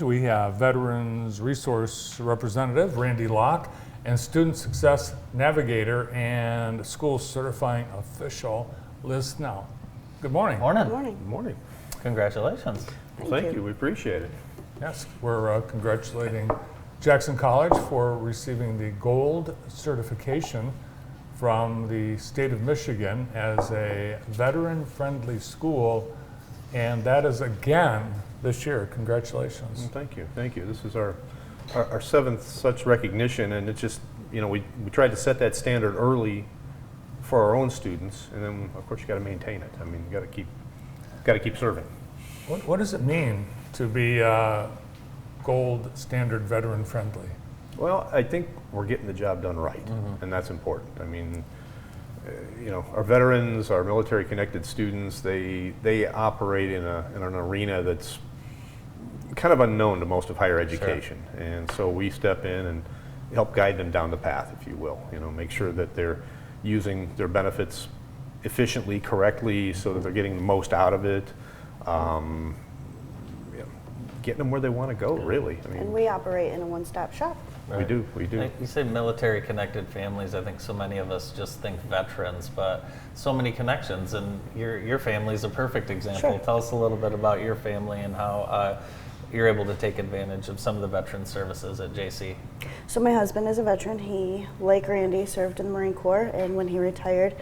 We have Veterans Resource Representative Randy Locke and Student Success Navigator and School Certifying Official Liz Snell. Good morning. Morning. Good morning. Good morning. Congratulations. Thank you. We appreciate it. Yes, we're congratulating Jackson College for receiving the gold certification from the state of Michigan as a veteran-friendly school, and that is again this year. Congratulations. Well, thank you. Thank you. This is our seventh such recognition, and it's just, you know, we tried to set that standard early for our own students, and then of course you got to maintain it. I mean, you got to keep serving. What does it mean to be gold standard veteran friendly? Well, I think we're getting the job done right, and that's important. I mean, you know, our veterans, our military connected students, they operate in an arena that's kind of unknown to most of higher education. Sure. And so we step in and help guide them down the path, if you will. You know, make sure that they're using their benefits efficiently, correctly, so that they're getting the most out of it. You know, getting them where they want to go, really. I mean, And we operate in a one-stop shop. we do. You say military connected families. I think so many of us just think veterans, but so many connections, and your family is a perfect example. Sure. Tell us a little bit about your family and how you're able to take advantage of some of the veteran services at JC. So my husband is a veteran. He, like Randy, served in the Marine Corps, and when he retired,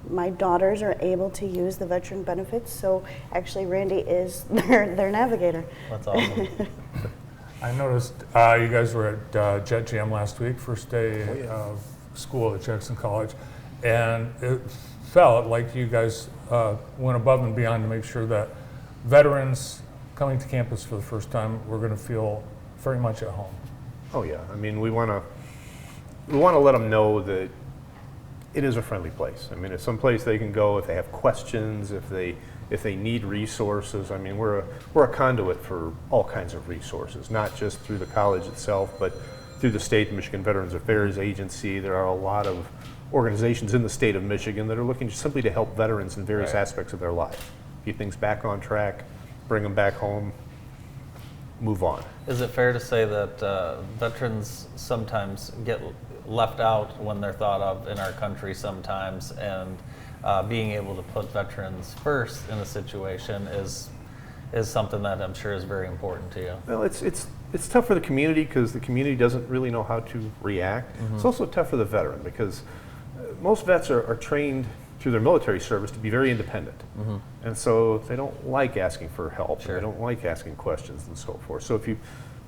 my daughters are able to use the veteran benefits. So actually, Randy is their navigator. That's awesome. I noticed you guys were at Jet Jam last week, first day of school at Jackson College, and it felt like you guys went above and beyond to make sure that veterans coming to campus for the first time were going to feel very much at home. Oh yeah, I mean, we want to let them know that it is a friendly place. I mean, it's some place they can go if they have questions, if they need resources. I mean, we're a conduit for all kinds of resources, not just through the college itself, but through the state, the Michigan Veterans Affairs Agency. There are a lot of organizations in the state of Michigan that are looking simply to help veterans in various aspects of their life. Get things back on track, bring them back home, move on. Is it fair to say that veterans sometimes get left out when they're thought of in our country sometimes, and being able to put veterans first in a situation is something that I'm sure is very important to you? Well, it's tough for the community because the community doesn't really know how to react. It's also tough for the veteran because most vets are trained through their military service to be very independent. And so they don't like asking for help. Sure. And they don't like asking questions and so forth. So if you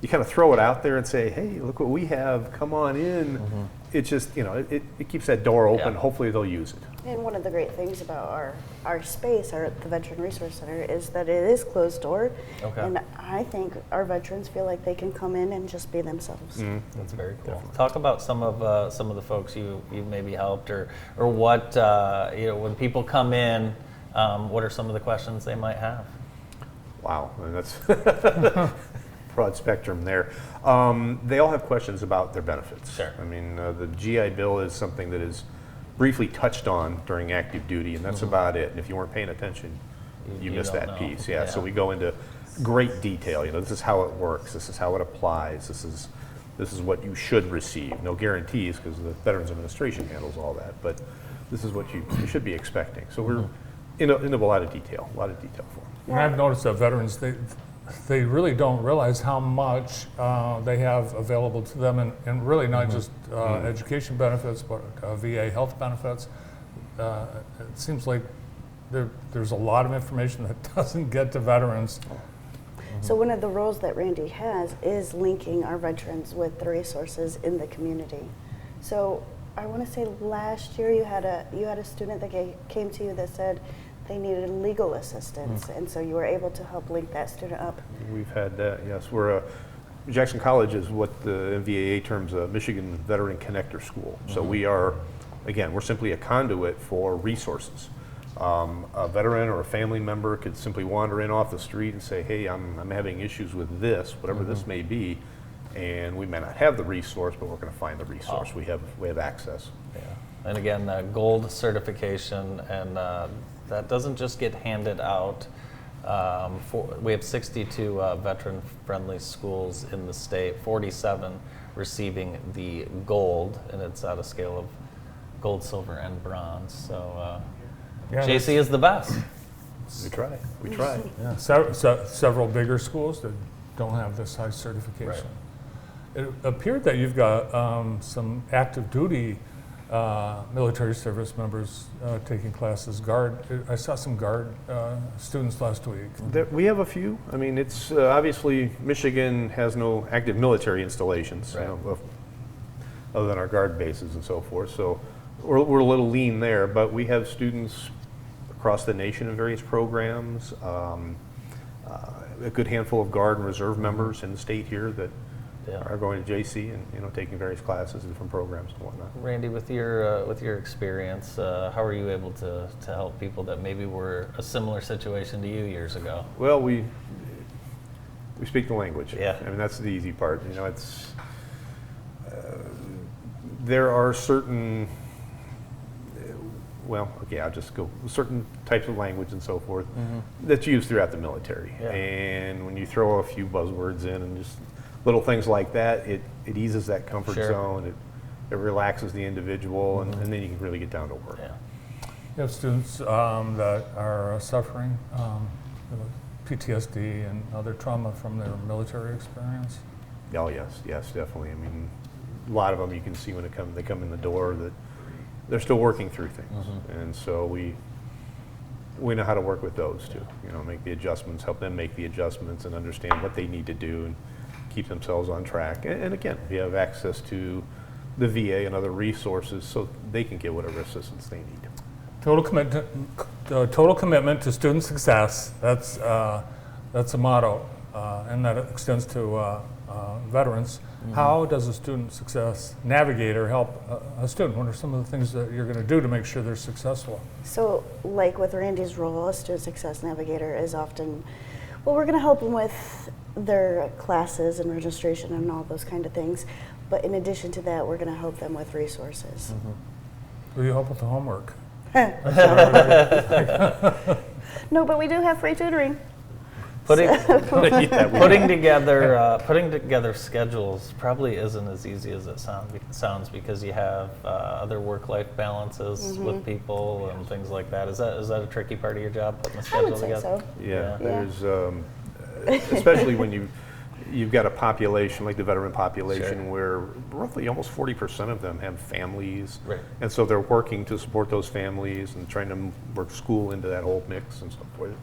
kind of throw it out there and say, hey, look what we have, come on in, it just, you know, it keeps that door open. Yeah. Hopefully they'll use it. And one of the great things about our space, the Veteran Resource Center, is that it is closed door. Okay. And I think our veterans feel like they can come in and just be themselves. That's very cool. Definitely. Talk about some of the folks you maybe helped, or what you know, when people come in, what are some of the questions they might have? Wow, and that's broad spectrum there. They all have questions about their benefits. Sure. I mean, the GI Bill is something that is briefly touched on during active duty, and that's about it. And if you weren't paying attention, you missed don't that know. piece. Yeah, so we go into great detail. You know, this is how it works. This is how it applies. This is what you should receive. No guarantees because the Veterans Administration handles all that, but this is what you should be expecting. So we're into a lot of detail for them. And I've noticed that veterans, they really don't realize how much they have available to them, and really not just education benefits, but VA health benefits. It seems like there's a lot of information that doesn't get to veterans. So one of the roles that Randy has is linking our veterans with the resources in the community. So I want to say last year you had a student that came to you that said they needed legal assistance, and so you were able to help link that student up. We've had that, yes. Jackson College is what the MVAA terms a Michigan Veteran Connector School. So we are, again, we're simply a conduit for resources. A veteran or a family member could simply wander in off the street and say, hey, I'm having issues with this, whatever this may be, and we may not have the resource, but we're going to find the resource. We have access. Yeah. And again, gold certification, and that doesn't just get handed out We have 62 veteran-friendly schools in the state, 47 receiving the gold, and it's at a scale of gold, silver, and bronze. So Yeah, JC is the best. We try. We try. Yeah, several bigger schools that don't have this high certification. It appeared that you've got some active duty military service members taking classes. Guard, I saw some Guard students last week. We have a few. I mean, it's obviously Michigan has no active military installations, Right. other than our Guard bases and so forth. So we're a little lean there, but we have students across the nation in various programs. A good handful of Guard and Reserve members in the state here that are going to JC and taking various classes and different programs and whatnot. Randy, with your experience, how are you able to help people that maybe were a similar situation to you years ago? Well, we speak the language. Yeah. I mean, that's the easy part. It's there are certain. Well, okay, I'll just go certain types of language and so forth that's used throughout the military. Yeah. And when you throw a few buzzwords in and just little things like that, it eases that comfort Sure. zone. It relaxes the individual, and then you can really get down to work. Yeah. You have students that are suffering PTSD and other trauma from their military experience. Oh yes, definitely. I mean, a lot of them you can see when they come in the door that they're still working through things, and so we know how to work with those too. Make the adjustments, help them make the adjustments, and understand what they need to do and keep themselves on track. And again, we have access to the VA and other resources so they can get whatever assistance they need. Total commitment to student success. That's a motto, and that extends to veterans. How does a student success navigator help a student? What are some of the things that you're going to do to make sure they're successful? So, like with Randy's role, a student success navigator is often, well, we're going to help them with their classes and registration and all those kind of things. But in addition to that, we're going to help them with resources. Will you help with the homework? No, but we do have free tutoring. Putting together schedules probably isn't as easy as it sounds because you have other work-life balances with people and things like that. Is that a tricky part of your job, putting the I schedule would say together? so. Yeah. There's especially when you've got a population like the veteran population Sure. where roughly almost 40% of them have families, Right. and so they're working to support those families and trying to work school into that whole mix and so forth.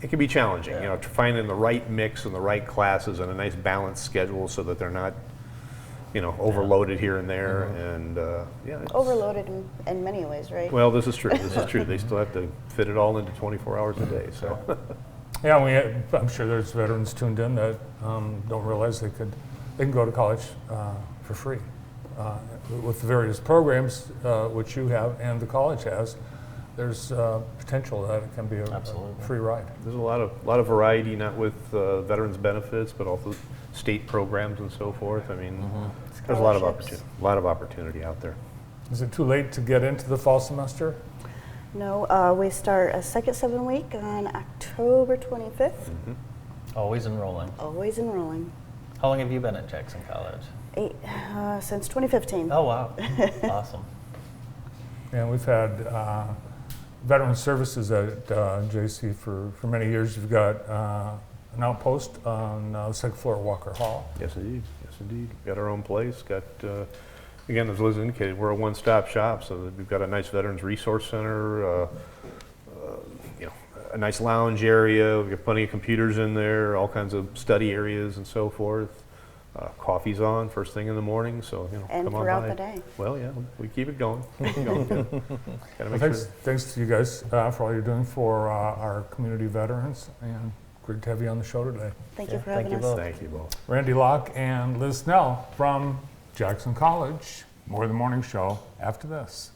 It can be challenging, Yeah. finding the right mix and the right classes and a nice balanced schedule so that they're not, overloaded here and there. And it's Overloaded in many ways, right? Well, this is true. They still have to fit it all into 24 hours a day. So. Yeah, I'm sure there's veterans tuned in that don't realize they can go to college for free with the various programs which you have and the college has. There's potential that it can be a Absolutely. free ride. There's a lot of variety, not with veterans benefits, but also state programs and so forth. I mean, there's a lot of opportunity out there. Is it too late to get into the fall semester? No, we start a second 7-week on October 25th. Always enrolling. Always enrolling. How long have you been at Jackson College? Since 2015. Oh, wow. Awesome. And we've had veteran services at JC for many years. You've got an outpost on the second floor of Walker Hall. Yes, indeed. Got our own place. Got again, as Liz indicated, we're a one-stop shop. So that we've got a nice veterans resource center. A nice lounge area. We've got plenty of computers in there. All kinds of study areas and so forth. Coffee's on first thing in the morning, so And come on throughout by. the day. Well, yeah, we keep it going. Gotta make Thanks to you guys for all you're doing for our community veterans, and great to have you on the show today. Thank you for thank having you us. both. Thank you both. Randy Locke and Liz Snell from Jackson College. More of the morning show after this.